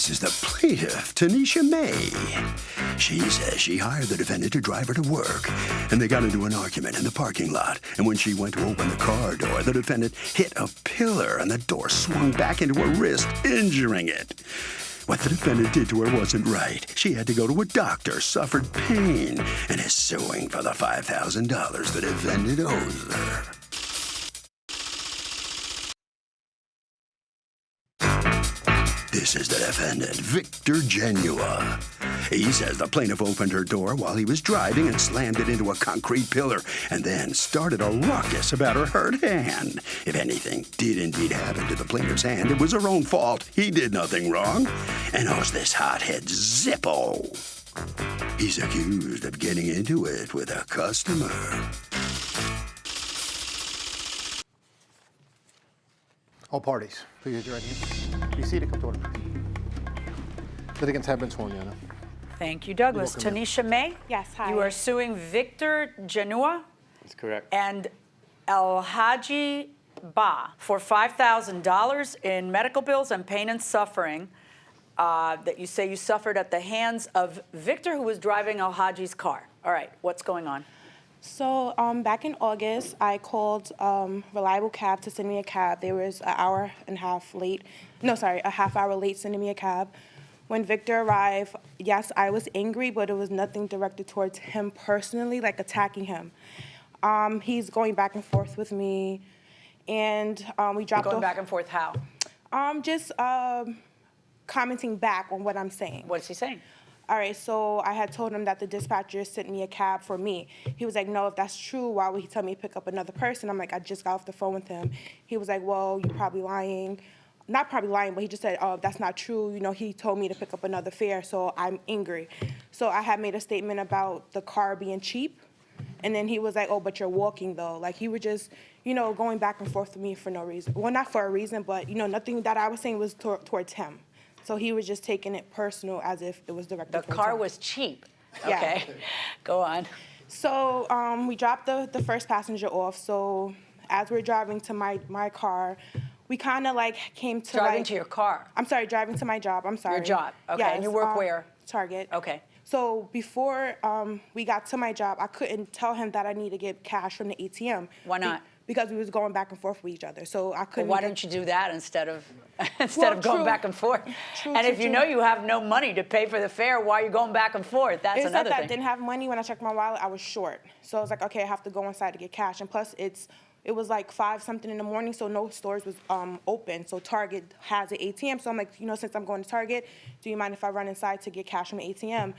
This is the plaintiff, Tanisha May. She says she hired the defendant to drive her to work, and they got into an argument in the parking lot. And when she went to open the car door, the defendant hit a pillar, and the door swung back into her wrist, injuring it. What the defendant did to her wasn't right. She had to go to a doctor, suffered pain, and is suing for the $5,000 the defendant owes her. This is the defendant, Victor Genua. He says the plaintiff opened her door while he was driving and slammed it into a concrete pillar and then started a ruckus about her hurt hand. If anything did indeed happen to the plaintiff's hand, it was her own fault. He did nothing wrong and owes this hothead Zippo. He's accused of getting into it with a customer. All parties, please raise your right hand. Be seated, come to order. Litigants have been sworn, Yana. Thank you, Douglas. Tanisha May? Yes, hi. You are suing Victor Genua? That's correct. And Alhaji Ba for $5,000 in medical bills and pain and suffering that you say you suffered at the hands of Victor, who was driving Alhaji's car. All right, what's going on? So back in August, I called Reliable Cab to send me a cab. They was a half hour late sending me a cab. When Victor arrived, yes, I was angry, but it was nothing directed towards him personally, like attacking him. He's going back and forth with me, and we dropped off. Going back and forth how? Just commenting back on what I'm saying. What's he saying? All right, so I had told him that the dispatcher sent me a cab for me. He was like, no, if that's true, why would he tell me to pick up another person? I'm like, I just got off the phone with him. He was like, well, you're probably lying. Not probably lying, but he just said, oh, that's not true. You know, he told me to pick up another fare, so I'm angry. So I had made a statement about the car being cheap. And then he was like, oh, but you're walking, though. Like, he was just, you know, going back and forth with me for no reason. Well, not for a reason, but, you know, nothing that I was saying was towards him. So he was just taking it personal as if it was directed towards him. The car was cheap. Yeah. Okay, go on. So we dropped the first passenger off. So as we're driving to my car, we kind of like came to Driving to your car? I'm sorry, driving to my job. I'm sorry. Your job, okay. Yes, And you work where? Target. Okay. So before we got to my job, I couldn't tell him that I need to get cash from the ATM. Why not? Because we was going back and forth with each other. So I couldn't. Well, why don't you do that instead of going true. back and forth? True, and true, if you true. know you have no money to pay for the fare, why are you going back and forth? That's It's another like thing. I didn't have money. When I checked my wallet, I was short. So I was like, okay, I have to go inside to get cash. And plus, it was like 5-something in the morning, so no stores was open. So Target has an ATM. So I'm like, you know, since I'm going to Target, do you mind if I run inside to get cash from the ATM?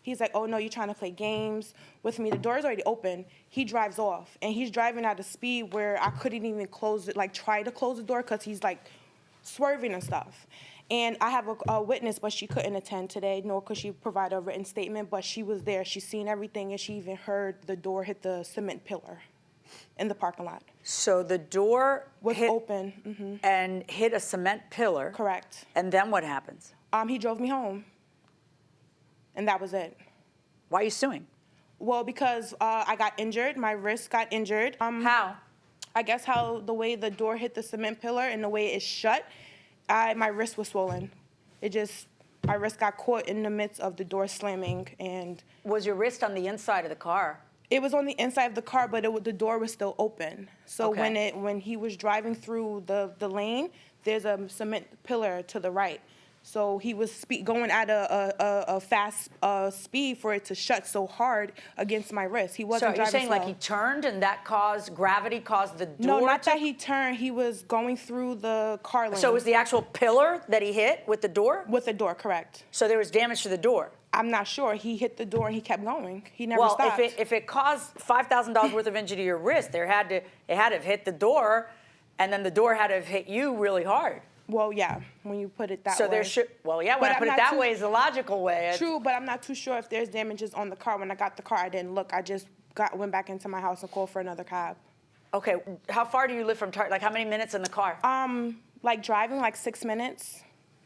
He's like, oh, no, you're trying to play games with me. The door's already open. He drives off, and he's driving at a speed where I couldn't even close it, like try to close the door because he's like swerving and stuff. And I have a witness, but she couldn't attend today, nor could she provide a written statement, but she was there. She's seen everything, and she even heard the door hit the cement pillar in the parking lot. So the door Was hit open. and hit a cement pillar. Correct. And then what happens? He drove me home, and that was it. Why are you suing? Well, because I got injured. My wrist got injured. How? I guess the way the door hit the cement pillar and the way it's shut, my wrist was swollen. My wrist got caught in the midst of the door slamming, and Was your wrist on the inside of the car? it was on the inside of the car, but the door was still open. So Okay. when he was driving through the lane, there's a cement pillar to the right. So he was going at a fast speed for it to shut so hard against my wrist. He So wasn't you're driving saying slow. like he turned and that gravity caused the door No, not to... that he turned. He was going through the car lane. So it was the actual pillar that he hit with the door? With the door, correct. So there was damage to the door? I'm not sure. He hit the door and he kept going. He never Well, stopped. if it caused $5,000 worth of injury to your wrist, it had to have hit the door, and then the door had to have hit you really hard. Well, yeah, when you put it that So way. there should, well, yeah, when But I I'm put it not that too- way is the logical way. True, but I'm not too sure if there's damages on the car. When I got the car, I didn't look. I just went back into my house and called for another cab. Okay, how far do you live from Target? Like how many minutes in the car? Like driving, like 6 minutes.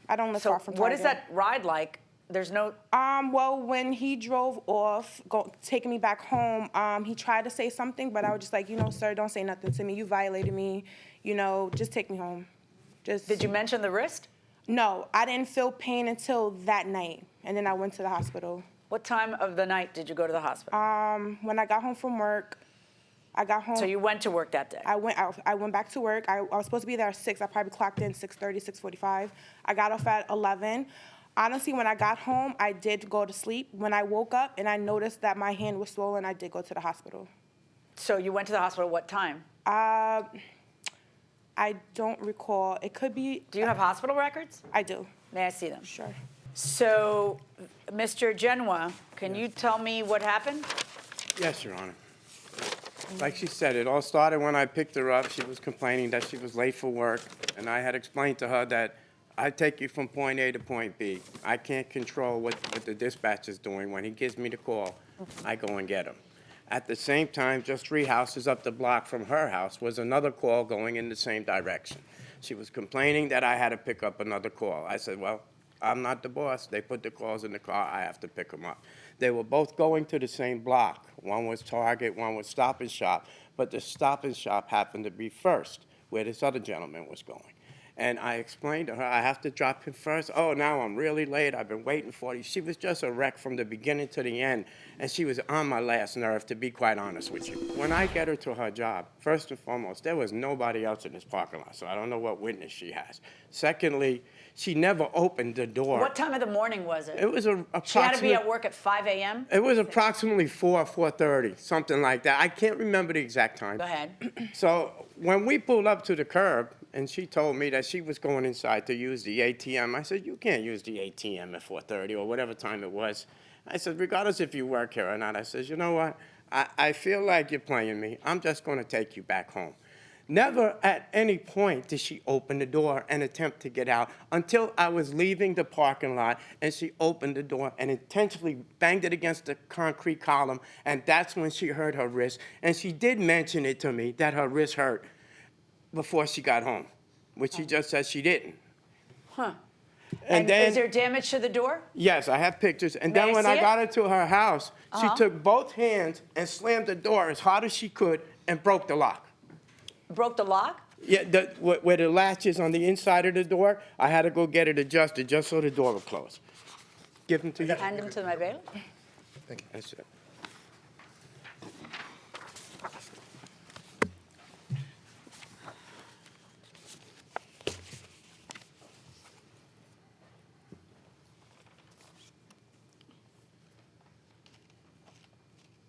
I don't live So far from Target. what is that ride like? There's no... Well, when he drove off, taking me back home, he tried to say something, but I was just like, you know, sir, don't say nothing to me. You violated me. You know, just take me home. Did you mention the wrist? No, I didn't feel pain until that night, and then I went to the hospital. What time of the night did you go to the hospital? When I got home from work, I got home. So you went to work that day? I went back to work. I was supposed to be there at 6. I probably clocked in 6:30, 6:45. I got off at 11. Honestly, when I got home, I did go to sleep. When I woke up and I noticed that my hand was swollen, I did go to the hospital. So you went to the hospital what time? I don't recall. It could be. Do you have hospital records? I do. May I see them? Sure. So, Mr. Genoa, can you tell me what happened? Yes, Your Honor. Like she said, it all started when I picked her up. She was complaining that she was late for work, and I had explained to her that I take you from point A to point B. I can't control what the dispatch is doing. When he gives me the call, I go and get him. At the same time, just 3 houses up the block from her house was another call going in the same direction. She was complaining that I had to pick up another call. I said, well, I'm not the boss. They put the calls in the car. I have to pick them up. They were both going to the same block. One was Target, one was Stop and Shop, but the Stop and Shop happened to be first, where this other gentleman was going. And I explained to her, I have to drop him first. Oh, now I'm really late. I've been waiting for you. She was just a wreck from the beginning to the end, and she was on my last nerve, to be quite honest with you. When I get her to her job, first and foremost, there was nobody else in this parking lot, so I don't know what witness she has. Secondly, she never opened the door. What time of the morning was it? It was approximately... She had to be at work at 5 a.m.? It was approximately 4:30, something like that. I can't remember the exact time. Go ahead. So when we pulled up to the curb, and she told me that she was going inside to use the ATM, I said, you can't use the ATM at 4:30 or whatever time it was. I said, regardless if you work here or not, I said, you know what? I feel like you're playing me. I'm just going to take you back home. Never at any point did she open the door and attempt to get out until I was leaving the parking lot, and she opened the door and intentionally banged it against the concrete column, and that's when she hurt her wrist. And she did mention it to me that her wrist hurt before she got home, which she just said she didn't. Huh. And then, is there damage to the door? yes, I have pictures. And May then I when see I it? got her to her house, she took both hands and slammed the door as hard as she could and broke the lock. Broke the lock? Yeah, where the latch is on the inside of the door, I had to go get it adjusted just so the door would close. Give them to you. Hand them to my bailiff? That's it.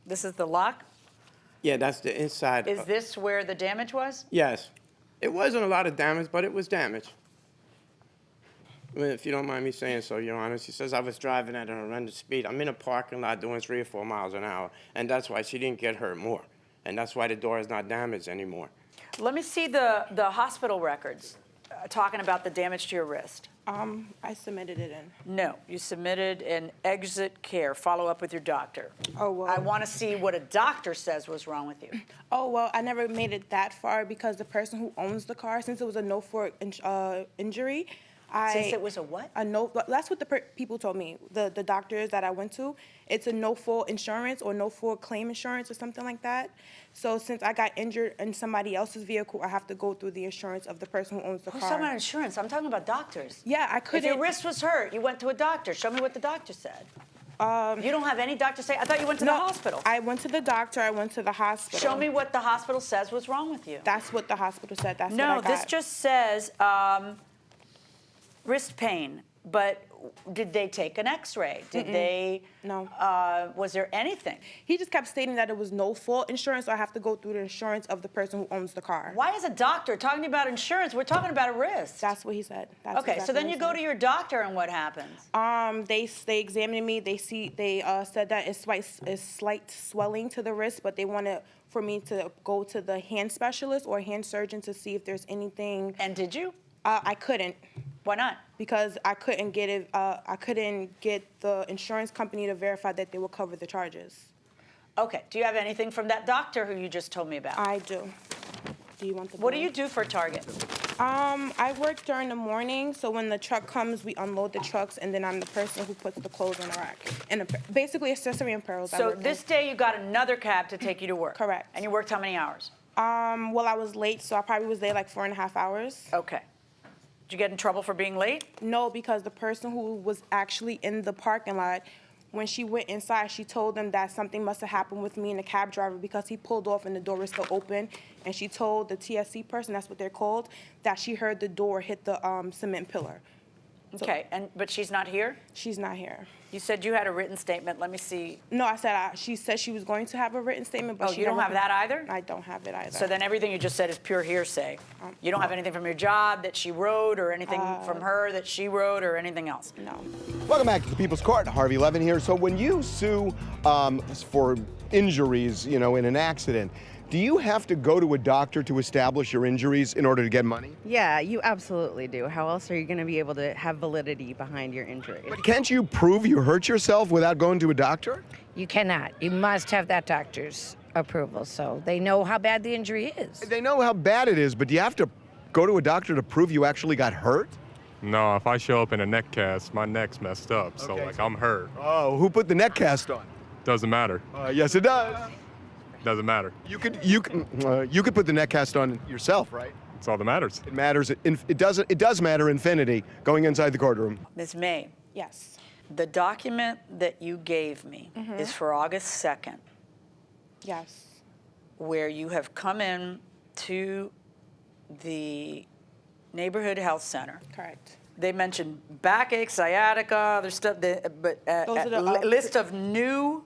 This is the lock? Yeah, that's the inside. Is this where the damage was? Yes. It wasn't a lot of damage, but it was damage. I mean, if you don't mind me saying so, Your Honor, she says I was driving at a horrendous speed. I'm in a parking lot doing 3 or 4 miles an hour, and that's why she didn't get hurt more. And that's why the door is not damaged anymore. Let me see the hospital records talking about the damage to your wrist. I submitted it in. No, you submitted an exit care, follow up with your doctor. Oh, well. I want to see what a doctor says was wrong with you. Oh, well, I never made it that far because the person who owns the car, since it was a no-fault injury, Since it was a what? That's what the people told me. The doctors that I went to, it's a no-fault insurance or no-fault claim insurance or something like that. So since I got injured in somebody else's vehicle, I have to go through the insurance of the person who owns the Who's car. talking about insurance? I'm talking about doctors. Yeah, I If couldn't. your wrist was hurt, you went to a doctor. Show me what the doctor said. You don't have any doctor say? I thought you went to the hospital. I went to the doctor. I went to the hospital. Show me what the hospital says was wrong with you. That's what the hospital said. That's what I No, got. this just says wrist pain. But did they take an X-ray? Did they? No. Was there anything? He just kept stating that it was no fault insurance, so I have to go through the insurance of the person who owns the car. Why is a doctor talking about insurance? We're talking about a wrist. That's what he said. That's Okay, so exactly then what you he go said. to your doctor, and what happens? They examined me. They said that it's slight swelling to the wrist, but they wanted for me to go to the hand specialist or hand surgeon to see if there's anything. And did you? I couldn't. Why not? Because I couldn't get it. I couldn't get the insurance company to verify that they will cover the charges. Okay. Do you have anything from that doctor who you just told me about? I do. Do you want the? What do bill? you do for Target? I work during the morning, so when the truck comes, we unload the trucks, and then I'm the person who puts the clothes on the rack. And basically, accessory and pearls. I So work in. this day you got another cab to take you to work. Correct. And you worked how many hours? Well, I was late, so I probably was there like 4.5 hours. Okay. Did you get in trouble for being late? No, because the person who was actually in the parking lot, when she went inside, she told them that something must have happened with me and the cab driver because he pulled off and the door was still open. And she told the TSC person, that's what they're called, that she heard the door hit the cement pillar. Okay, but she's not here? She's not here. You said you had a written statement. Let me see. No, I said she said she was going to have a written statement, but Oh, you don't have that either? I don't have it either. So then everything you just said is pure hearsay. You don't have anything from your job that she wrote or anything from her that she wrote or anything else? No. Welcome back to the People's Court. Harvey Levin here. So when you sue for injuries, in an accident, do you have to go to a doctor to establish your injuries in order to get money? Yeah, you absolutely do. How else are you going to be able to have validity behind your injury? But can't you prove you hurt yourself without going to a doctor? You cannot. You must have that doctor's approval, so they know how bad the injury is. They know how bad it is, but do you have to go to a doctor to prove you actually got hurt? No, if I show up in a neck cast, my neck's messed up, so I'm hurt. Oh, who put the neck cast on? Doesn't matter. Yes, it does. Doesn't matter. You could put the neck cast on yourself, right? That's all that matters. It matters. It does matter infinity going inside the courtroom. Ms. May, Yes. the document that you gave me is for August 2nd, Yes. where you have come in to the neighborhood health center. Correct. They mentioned backache, sciatica, other stuff, but Those are the, list of new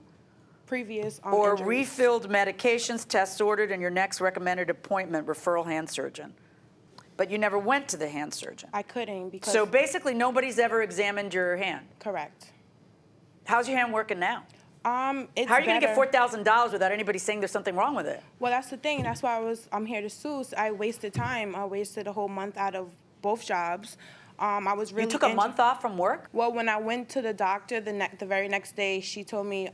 Previous or injuries. refilled medications, tests ordered, and your next recommended appointment, referral hand surgeon. But you never went to the hand surgeon. I couldn't because. So basically, nobody's ever examined your hand. Correct. How's your hand working now? It's How are you going to get better. $4,000 without anybody saying there's something wrong with it? Well, that's the thing. That's why I'm here to sue. So I wasted time. I wasted a whole month out of both jobs. I was really. You took a month off from work? Well, when I went to the doctor the very next day, she told me.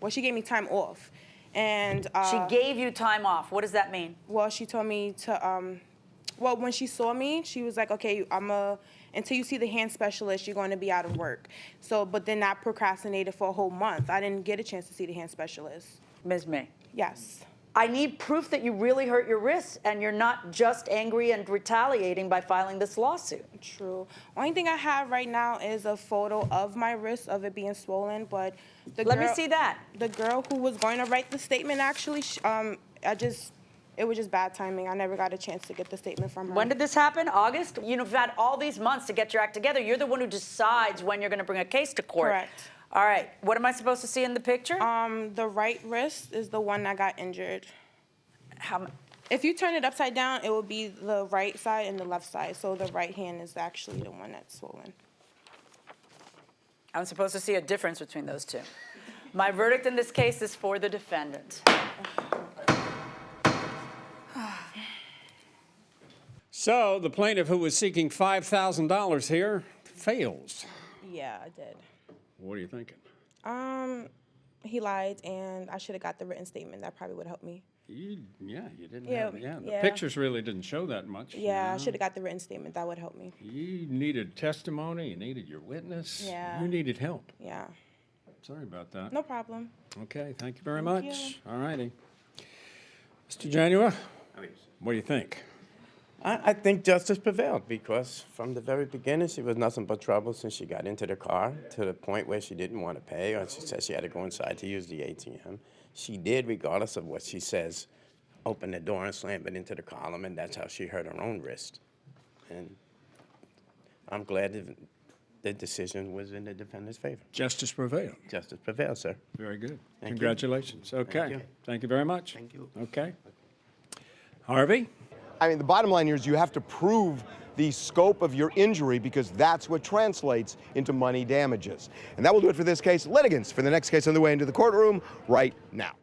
She gave me time off, and. She gave you time off. What does that mean? Well, she told me to. When she saw me, she was like, "Okay, until you see the hand specialist, you're going to be out of work." So, but then I procrastinated for a whole month. I didn't get a chance to see the hand specialist. Ms. May, Yes. I need proof that you really hurt your wrists and you're not just angry and retaliating by filing this lawsuit. True. Only thing I have right now is a photo of my wrist, of it being swollen, but Let me see that. The girl who was going to write the statement, actually, it was just bad timing. I never got a chance to get the statement from her. When did this happen? August? You've had all these months to get your act together. You're the one who decides when you're going to bring a case to court. Correct. All right. What am I supposed to see in the picture? The right wrist is the one that got injured. How? If you turn it upside down, it will be the right side and the left side. So the right hand is actually the one that's swollen. I'm supposed to see a difference between those two. My verdict in this case is for the defendant. So the plaintiff, who was seeking $5,000 here, fails. Yeah, I did. What are you thinking? He lied, and I should have got the written statement. That probably would have helped me. You didn't Yeah, have, the yeah. pictures really didn't show that much. Yeah, I should have got the written statement. That would help me. You needed testimony, you needed your witness. Yeah. You needed help. Yeah, Sorry about that. no problem. Okay, thank you very Thank much. you. All righty. Mr. Janua, what do you think? I think justice prevailed because from the very beginning, she was nothing but trouble since she got into the car to the point where she didn't want to pay or she said she had to go inside to use the ATM. She did, regardless of what she says, open the door and slam it into the column, and that's how she hurt her own wrist. And I'm glad the decision was in the defendant's favor. Justice prevailed. Justice prevailed, sir. Very good. Thank you. Congratulations. Okay. you. Thank you very much. Thank you. Okay. Harvey? The bottom line here is you have to prove the scope of your injury because that's what translates into money damages. And that will do it for this case. Litigants for the next case on the way into the courtroom right now.